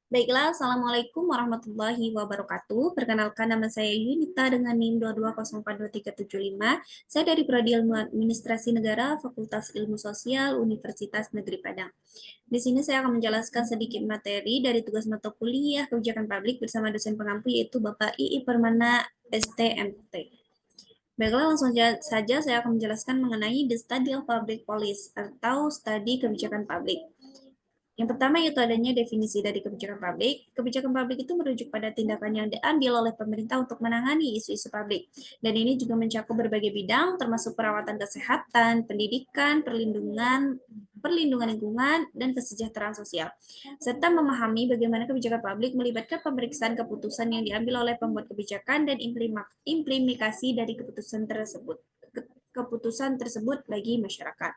Baiklah, Assalamualaikum warahmatullahi wabarakatuh. Perkenalkan, nama saya Yunita dengan NIM 2204275. Saya dari Prodi Ilmu Administrasi Negara, Fakultas Ilmu Sosial, Universitas Negeri Padang. Di sini saya akan menjelaskan sedikit materi dari tugas mata kuliah Kebijakan Publik bersama dosen pengampu yaitu Bapak II Permana STMT. Baiklah, langsung saja saya akan menjelaskan mengenai the study of public policy atau studi kebijakan publik. Yang pertama yaitu adanya definisi dari kebijakan publik. Kebijakan publik itu merujuk pada tindakan yang diambil oleh pemerintah untuk menangani isu-isu publik. Dan ini juga mencakup berbagai bidang termasuk perawatan kesehatan, pendidikan, perlindungan lingkungan, dan kesejahteraan sosial. Serta memahami bagaimana kebijakan publik melibatkan pemeriksaan keputusan yang diambil oleh pembuat kebijakan dan implementasi dari keputusan tersebut bagi masyarakat.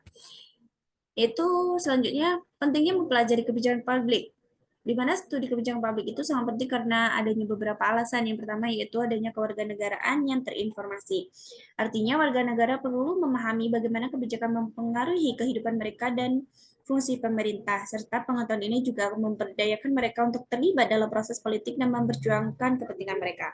Itu selanjutnya pentingnya mempelajari kebijakan publik, di mana studi kebijakan publik itu sangat penting karena adanya beberapa alasan. Yang pertama yaitu adanya kewarganegaraan yang terinformasi. Artinya warga negara perlu memahami bagaimana kebijakan mempengaruhi kehidupan mereka dan fungsi pemerintah, serta pengetahuan ini juga memberdayakan mereka untuk terlibat dalam proses politik dan memperjuangkan kepentingan mereka.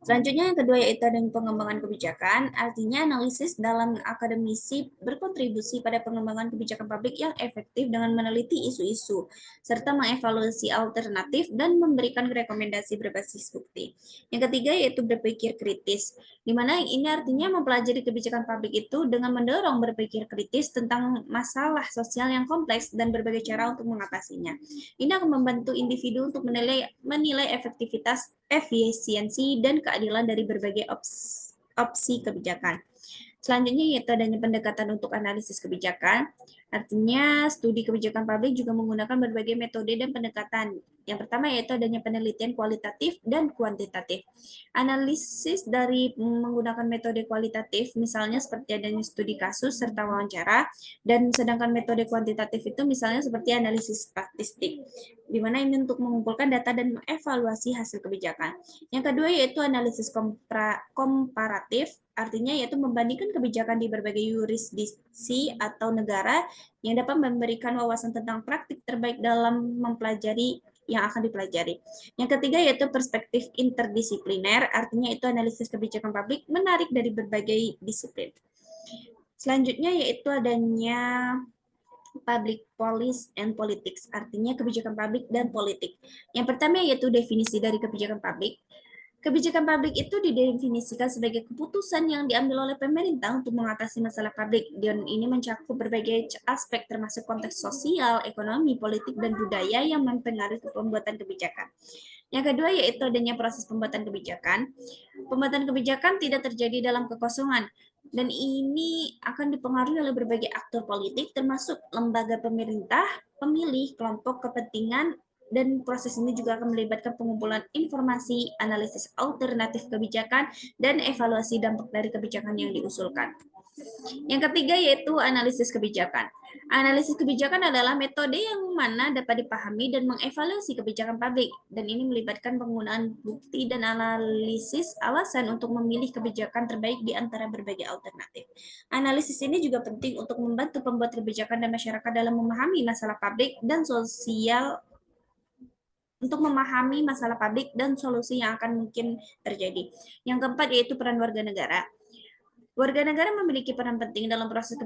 Selanjutnya yang kedua yaitu adanya pengembangan kebijakan, artinya analisis dalam akademisi berkontribusi pada pengembangan kebijakan publik yang efektif dengan meneliti isu-isu, serta mengevaluasi alternatif dan memberikan rekomendasi berbasis bukti. Yang ketiga yaitu berpikir kritis, di mana ini artinya mempelajari kebijakan publik itu dengan mendorong berpikir kritis tentang masalah sosial yang kompleks dan berbagai cara untuk mengatasinya. Ini akan membantu individu untuk menilai efisiensi, dan keadilan dari berbagai opsi kebijakan. Selanjutnya yaitu adanya pendekatan untuk analisis kebijakan. Artinya studi kebijakan publik juga menggunakan berbagai metode dan pendekatan. Yang pertama yaitu adanya penelitian kualitatif dan kuantitatif. Analisis dari menggunakan metode kualitatif misalnya seperti adanya studi kasus serta wawancara, dan sedangkan metode kuantitatif itu misalnya seperti analisis statistik, di mana ini untuk mengumpulkan data dan mengevaluasi hasil kebijakan. Yang kedua yaitu analisis komparatif, artinya yaitu membandingkan kebijakan di berbagai yurisdiksi atau negara yang dapat memberikan wawasan tentang praktik terbaik dalam mempelajari yang akan dipelajari. Yang ketiga yaitu perspektif interdisipliner, artinya itu analisis kebijakan publik menarik dari berbagai disiplin. Selanjutnya yaitu adanya public policy and politics, artinya kebijakan publik dan politik. Yang pertama yaitu definisi dari kebijakan publik. Kebijakan publik itu didefinisikan sebagai keputusan yang diambil oleh pemerintah untuk mengatasi masalah publik, dan ini mencakup berbagai aspek termasuk konteks sosial, ekonomi, politik, dan budaya yang mempengaruhi pembuatan kebijakan. Yang kedua yaitu adanya proses pembuatan kebijakan. Pembuatan kebijakan tidak terjadi dalam kekosongan, dan ini akan dipengaruhi oleh berbagai aktor politik termasuk lembaga pemerintah, pemilih, kelompok kepentingan, dan proses ini juga akan melibatkan pengumpulan informasi, analisis alternatif kebijakan, dan evaluasi dampak dari kebijakan yang diusulkan. Yang ketiga yaitu analisis kebijakan. Analisis kebijakan adalah metode yang mana dapat dipahami dan mengevaluasi kebijakan publik, dan ini melibatkan penggunaan bukti dan analisis alasan untuk memilih kebijakan terbaik di antara berbagai alternatif. Analisis ini juga penting untuk membantu pembuat kebijakan dan masyarakat dalam memahami masalah publik dan sosial solusi yang akan mungkin terjadi. Yang keempat yaitu peran warga negara. Warga negara memiliki peran penting dalam proses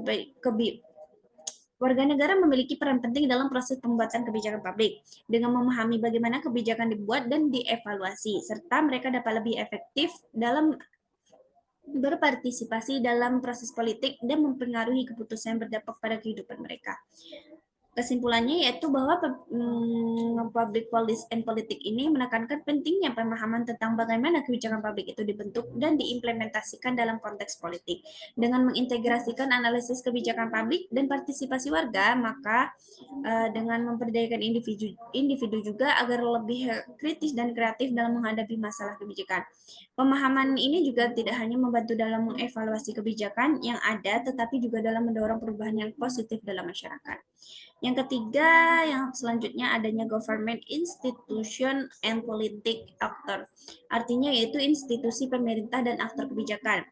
Warga negara memiliki peran penting dalam proses pembuatan kebijakan publik dengan memahami bagaimana kebijakan dibuat dan dievaluasi, serta mereka dapat lebih efektif dalam berpartisipasi dalam proses politik dan mempengaruhi keputusan yang berdampak pada kehidupan mereka. Kesimpulannya yaitu bahwa public policy and politik ini menekankan pentingnya pemahaman tentang bagaimana kebijakan publik itu dibentuk dan diimplementasikan dalam konteks politik. Dengan mengintegrasikan analisis kebijakan publik dan partisipasi warga, maka dengan memperdayakan individu juga agar lebih kritis dan kreatif dalam menghadapi masalah kebijakan. Pemahaman ini juga tidak hanya membantu dalam mengevaluasi kebijakan yang ada, tetapi juga dalam mendorong perubahan yang positif dalam masyarakat. Yang ketiga, yang selanjutnya adanya government institution and politic actor. Artinya yaitu institusi pemerintah dan aktor kebijakan.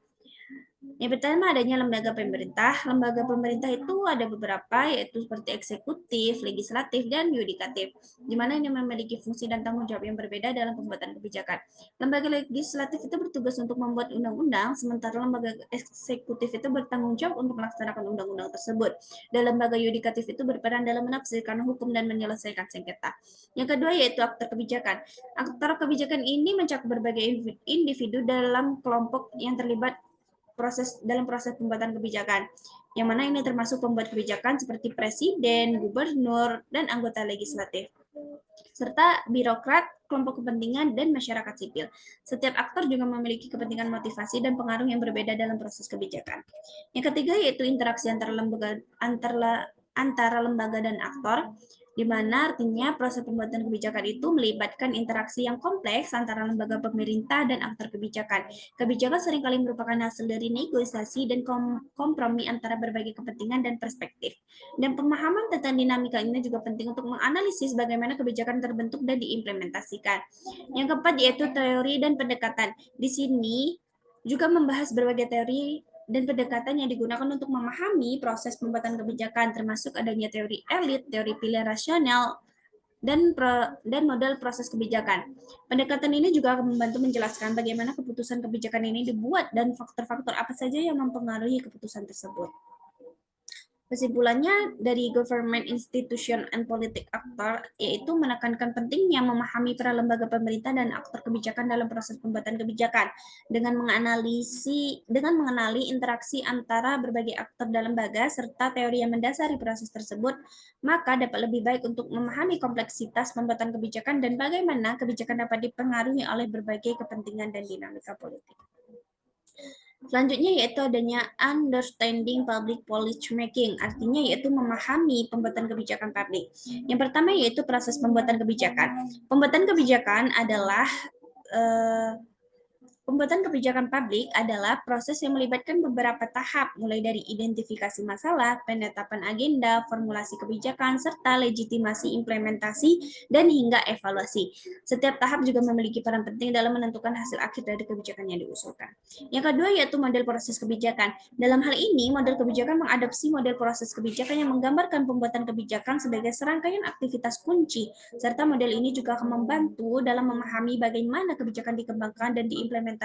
Yang pertama adanya lembaga pemerintah. Lembaga pemerintah itu ada beberapa, yaitu seperti eksekutif, legislatif, dan yudikatif, di mana ini memiliki fungsi dan tanggung jawab yang berbeda dalam pembuatan kebijakan. Lembaga legislatif itu bertugas untuk membuat undang-undang, sementara lembaga eksekutif itu bertanggung jawab untuk melaksanakan undang-undang tersebut. Dan lembaga yudikatif itu berperan dalam menafsirkan hukum dan menyelesaikan sengketa. Yang kedua yaitu aktor kebijakan. Aktor kebijakan ini mencakup berbagai individu dalam kelompok yang terlibat proses pembuatan kebijakan, yang mana ini termasuk pembuat kebijakan seperti presiden, gubernur, dan anggota legislatif, serta birokrat, kelompok kepentingan, dan masyarakat sipil. Setiap aktor juga memiliki kepentingan, motivasi, dan pengaruh yang berbeda dalam proses kebijakan. Yang ketiga yaitu interaksi antara lembaga dan aktor, di mana artinya proses pembuatan kebijakan itu melibatkan interaksi yang kompleks antara lembaga pemerintah dan aktor kebijakan. Kebijakan seringkali merupakan hasil dari negosiasi dan kompromi antara berbagai kepentingan dan perspektif. Dan pemahaman tentang dinamika ini juga penting untuk menganalisis bagaimana kebijakan terbentuk dan diimplementasikan. Yang keempat yaitu teori dan pendekatan. Di sini juga membahas berbagai teori dan pendekatan yang digunakan untuk memahami proses pembuatan kebijakan, termasuk adanya teori elit, teori pilihan rasional, dan model proses kebijakan. Pendekatan ini juga akan membantu menjelaskan bagaimana keputusan kebijakan ini dibuat dan faktor-faktor apa saja yang mempengaruhi keputusan tersebut. Kesimpulannya dari Government Institution and Politic Actor yaitu menekankan pentingnya memahami peran lembaga pemerintah dan aktor kebijakan dalam proses pembuatan kebijakan dengan mengenali interaksi antara berbagai aktor dalam lembaga serta teori yang mendasari proses tersebut, maka dapat lebih baik untuk memahami kompleksitas pembuatan kebijakan dan bagaimana kebijakan dapat dipengaruhi oleh berbagai kepentingan dan dinamika politik. Selanjutnya yaitu adanya understanding public policy making, artinya yaitu memahami pembuatan kebijakan publik. Yang pertama yaitu proses pembuatan kebijakan. Pembuatan kebijakan adalah Pembuatan kebijakan publik adalah proses yang melibatkan beberapa tahap, mulai dari identifikasi masalah, penetapan agenda, formulasi kebijakan, serta legitimasi implementasi, dan hingga evaluasi. Setiap tahap juga memiliki peran penting dalam menentukan hasil akhir dari kebijakan yang diusulkan. Yang kedua yaitu model proses kebijakan. Dalam hal ini, model kebijakan mengadopsi model proses kebijakan yang menggambarkan pembuatan kebijakan sebagai serangkaian aktivitas kunci, serta model ini juga akan membantu dalam memahami bagaimana kebijakan dikembangkan dan diimplementasikan,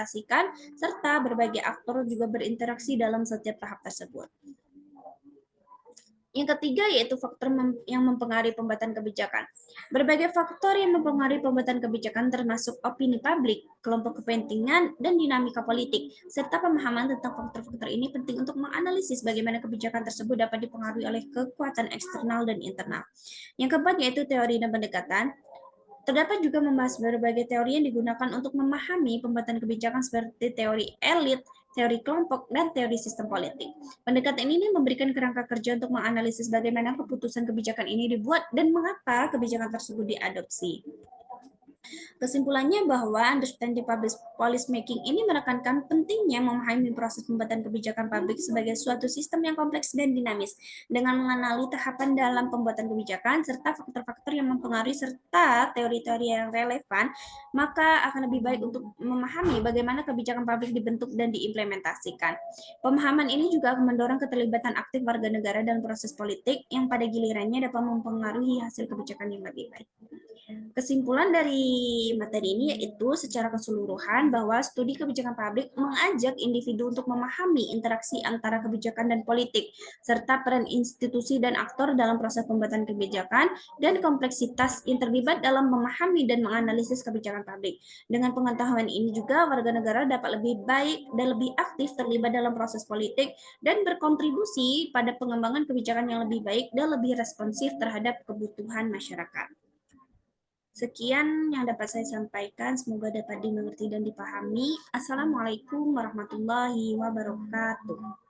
serta berbagai aktor juga berinteraksi dalam setiap tahap tersebut. Yang ketiga yaitu faktor yang mempengaruhi pembuatan kebijakan. Berbagai faktor yang mempengaruhi pembuatan kebijakan termasuk opini publik, kelompok kepentingan, dan dinamika politik. Serta pemahaman tentang faktor-faktor ini penting untuk menganalisis bagaimana kebijakan tersebut dapat dipengaruhi oleh kekuatan eksternal dan internal. Yang keempat yaitu teori dan pendekatan. Terdapat juga membahas berbagai teori yang digunakan untuk memahami pembuatan kebijakan seperti teori elit, teori kelompok, dan teori sistem politik. Pendekatan ini memberikan kerangka kerja untuk menganalisis bagaimana keputusan kebijakan ini dibuat dan mengapa kebijakan tersebut diadopsi. Kesimpulannya bahwa understanding public policy making ini menekankan pentingnya memahami proses pembuatan kebijakan publik sebagai suatu sistem yang kompleks dan dinamis, dengan mengenali tahapan dalam pembuatan kebijakan serta faktor-faktor yang mempengaruhi serta teori-teori yang relevan, maka akan lebih baik untuk memahami bagaimana kebijakan publik dibentuk dan diimplementasikan. Pemahaman ini juga akan mendorong keterlibatan aktif warga negara dalam proses politik yang pada gilirannya dapat mempengaruhi hasil kebijakan yang lebih baik. Kesimpulan dari materi ini yaitu secara keseluruhan bahwa studi kebijakan publik mengajak individu untuk memahami interaksi antara kebijakan dan politik, serta peran institusi dan aktor dalam proses pembuatan kebijakan, dan kompleksitas yang terlibat dalam memahami dan menganalisis kebijakan publik. Dengan pengetahuan ini juga warga negara dapat lebih baik dan lebih aktif terlibat dalam proses politik dan berkontribusi pada pengembangan kebijakan yang lebih baik dan lebih responsif terhadap kebutuhan masyarakat. Sekian yang dapat saya sampaikan, semoga dapat dimengerti dan dipahami. Assalamualaikum warahmatullahi wabarakatuh.